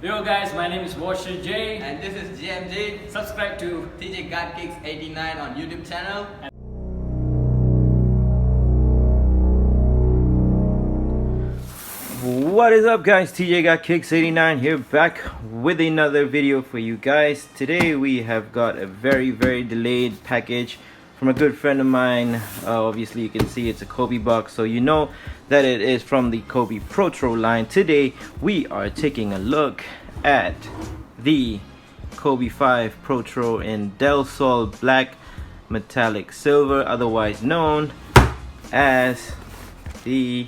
Yo guys, my name is Washer J. And this is GMJ. Subscribe to TJ Got Kicks 89 on YouTube channel. What is up guys, TJ Got Kicks 89 here, back with another video for you guys. Today we have got a very delayed package from a good friend of mine. Obviously you can see it's a Kobe box, so you know that it is from the Kobe Protro line. Today we are taking a look at the Kobe 5 Protro in Del Sol Black Metallic Silver, otherwise known as the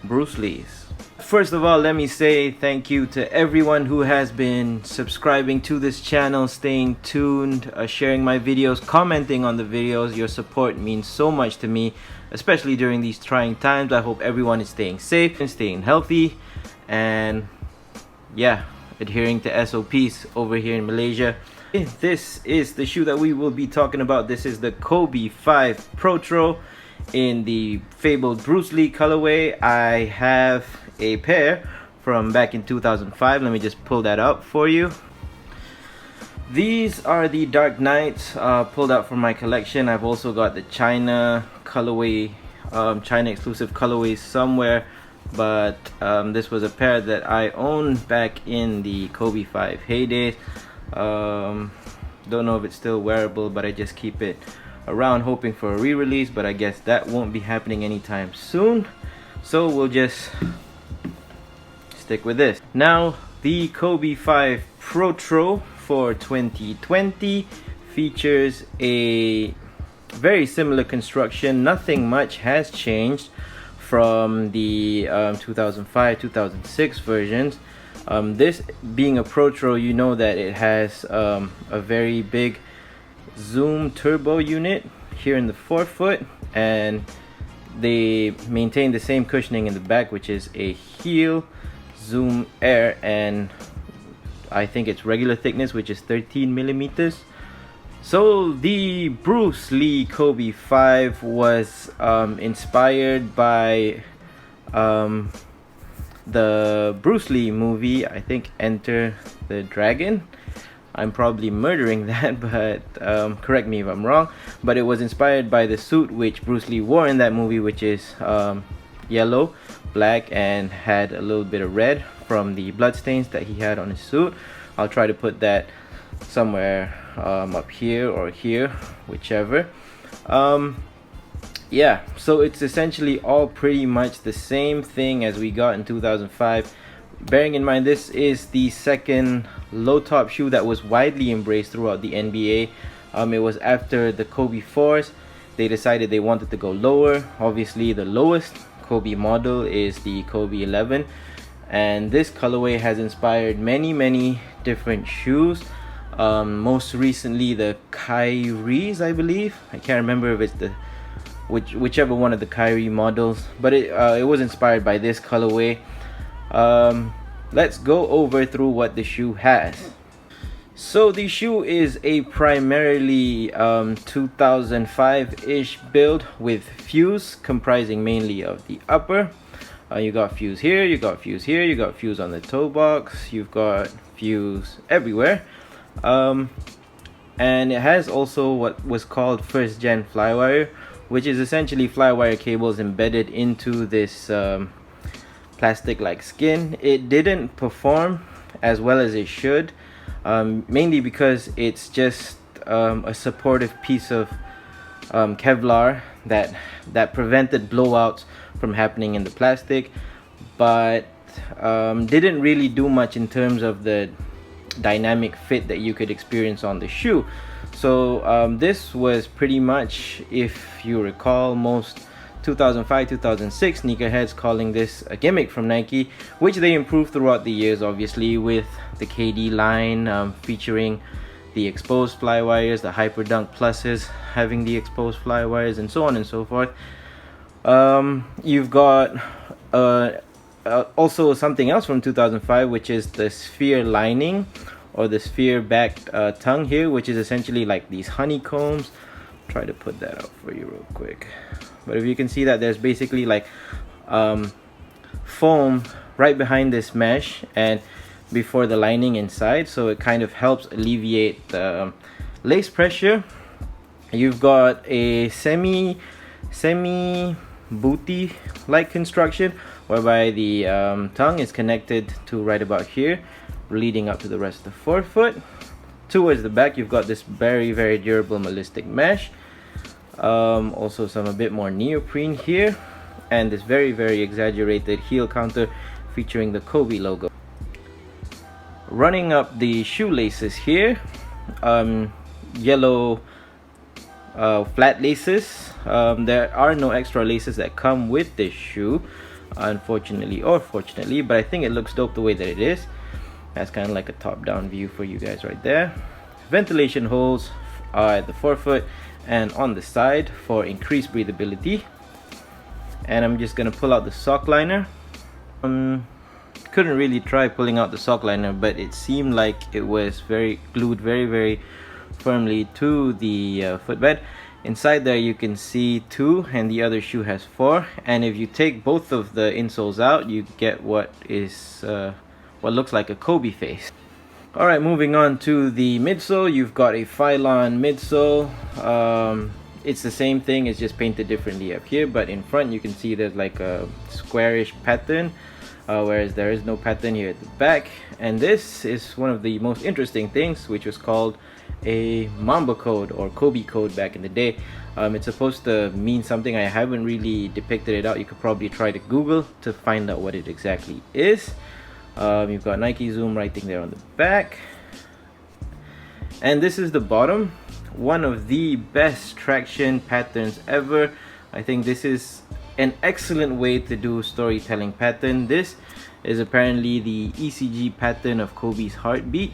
Bruce Lee's. First of all, let me say thank you to everyone who has been subscribing to this channel, staying tuned, sharing my videos, commenting on the videos. Your support means so much to me, especially during these trying times. I hope everyone is staying safe and staying healthy, and yeah, adhering to SOPs over here in Malaysia. This is the shoe that we will be talking about. This is the Kobe 5 Protro in the fabled Bruce Lee colorway. I have a pair from back in 2005. Let me just pull that up for you. These are the Dark Knights, pulled out from my collection. I've also got the China colorway, China exclusive colorways somewhere, but this was a pair that I owned back in the Kobe 5 heydays. Don't know if it's still wearable, but I just keep it around hoping for a re-release, but I guess that won't be happening anytime soon, so we'll just stick with this. Now, the Kobe 5 Protro for 2020 features a very similar construction. Nothing much has changed from the 2005-2006 versions. This being a Protro, you know that it has a very big zoom turbo unit here in the forefoot, and they maintain the same cushioning in the back, which is a heel zoom air, and I think it's regular thickness, which is 13 millimeters. So the Bruce Lee Kobe 5 was inspired by the Bruce Lee movie, I think Enter the Dragon. I'm probably murdering that, but correct me if I'm wrong. But it was inspired by the suit which Bruce Lee wore in that movie, which is yellow, black, and had a little bit of red from the bloodstains that he had on his suit. I'll try to put that somewhere up here or here, whichever. Yeah, so it's essentially all pretty much the same thing as we got in 2005. Bearing in mind, this is the second low top shoe that was widely embraced throughout the NBA. It was after the Kobe 4s. They decided they wanted to go lower. Obviously, the lowest Kobe model is the Kobe 11. And this colorway has inspired many different shoes. Most recently, the Kyrie's, I believe. I can't remember if it's the whichever one of the Kyrie models. But it was inspired by this colorway. Let's go over through what the shoe has. So the shoe is a primarily 2005-ish build with fuse comprising mainly of the upper. You got fuse here, you got fuse here, you got fuse on the toe box, you've got fuse everywhere. And it has also what was called first gen flywire, which is essentially flywire cables embedded into this plastic like skin. It didn't perform as well as it should, mainly because it's just a supportive piece of Kevlar that prevented blowouts from happening in the plastic, but didn't really do much in terms of the dynamic fit that you could experience on the shoe. So this was pretty much, if you recall, most 2005-2006 sneakerheads calling this a gimmick from Nike, which they improved throughout the years, obviously, with the KD line featuring the exposed flywires, the Hyper Dunk Pluses having the exposed flywires, and so on and so forth. You've got also something else from 2005, which is the sphere lining, or the sphere backed tongue here, which is essentially like these honeycombs. Try to put that up for you real quick. But if you can see that there's basically like foam right behind this mesh and before the lining inside, so it kind of helps alleviate the lace pressure. You've got a semi booty like construction whereby the tongue is connected to right about here, leading up to the rest of the forefoot. Towards the back, you've got this very durable ballistic mesh, also some a bit more neoprene here, and this very exaggerated heel counter featuring the Kobe logo. Running up the shoelaces here, yellow flat laces. There are no extra laces that come with this shoe, unfortunately or fortunately, but I think it looks dope the way that it is. That's kind of like a top-down view for you guys right there. Ventilation holes at the forefoot and on the side for increased breathability. And I'm just gonna pull out the sock liner. Couldn't really try pulling out the sock liner, but it seemed like it was glued very firmly to the footbed. Inside there you can see 2 and the other shoe has 4, and if you take both of the insoles out, you get what looks like a Kobe face. Alright, moving on to the midsole. You've got a Phylon midsole. It's the same thing, it's just painted differently up here, but in front you can see there's like a squarish pattern, whereas there is no pattern here at the back. And this is one of the most interesting things, which was called a Mamba code or Kobe code back in the day. It's supposed to mean something. I haven't really depicted it out. You could probably try to Google to find out what it exactly is. You've got Nike Zoom writing there on the back, and this is the bottom. One of the best traction patterns ever. I think this is an excellent way to do storytelling pattern. This is apparently the ECG pattern of Kobe's heartbeat.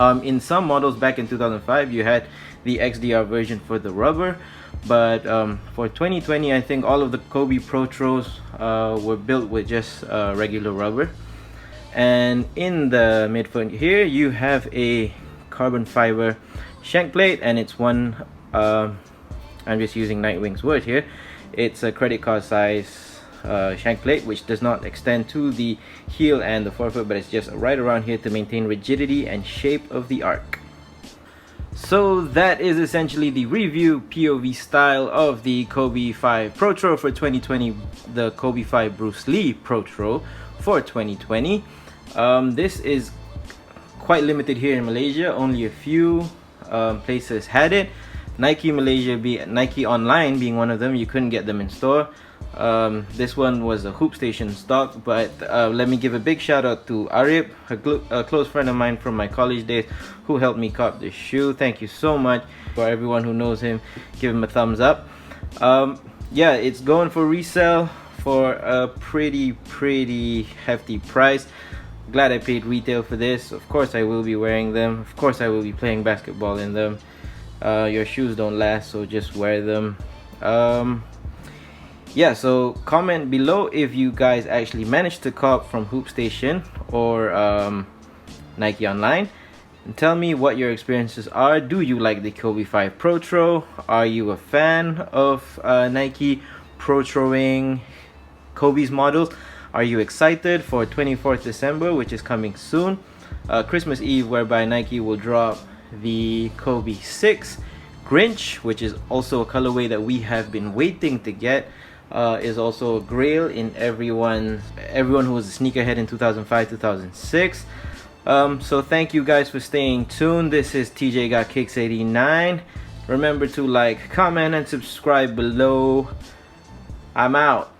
In some models back in 2005 you had the XDR version for the rubber, but for 2020 I think all of the Kobe Protros were built with just regular rubber. And in the midfoot here you have a carbon fiber shank plate, and it's one I'm just using Nightwing's word here, it's a credit card size shank plate, which does not extend to the heel and the forefoot, but it's just right around here to maintain rigidity and shape of the arc. So that is essentially the review POV style of the Kobe 5 Protro for 2020, the Kobe 5 Bruce Lee Protro for 2020. This is quite limited here in Malaysia. Only a few places had it. Nike Online being one of them. You couldn't get them in store. This one was a Hoop Station stock, but let me give a big shout out to Arif, a close friend of mine from my college days, who helped me cop this shoe. Thank you so much. For everyone who knows him, give him a thumbs up. Yeah, it's going for resale for a pretty hefty price. Glad I paid retail for this. Of course I will be wearing them. Of course I will be playing basketball in them. Your shoes don't last, so just wear them. Yeah, so comment below if you guys actually managed to cop from Hoop Station or Nike Online, and tell me what your experiences are. Do you like the Kobe 5 Protro? Are you a fan of Nike Protroing Kobe's models? Are you excited for 24th December, which is coming soon, Christmas Eve, whereby Nike will drop the Kobe 6 Grinch, which is also a colorway that we have been waiting to get. Is also a grail in everyone who was a sneakerhead in 2005-2006. So thank you guys for staying tuned. This is TJ Got Kicks 89. Remember to like, comment, and subscribe below. I'm out.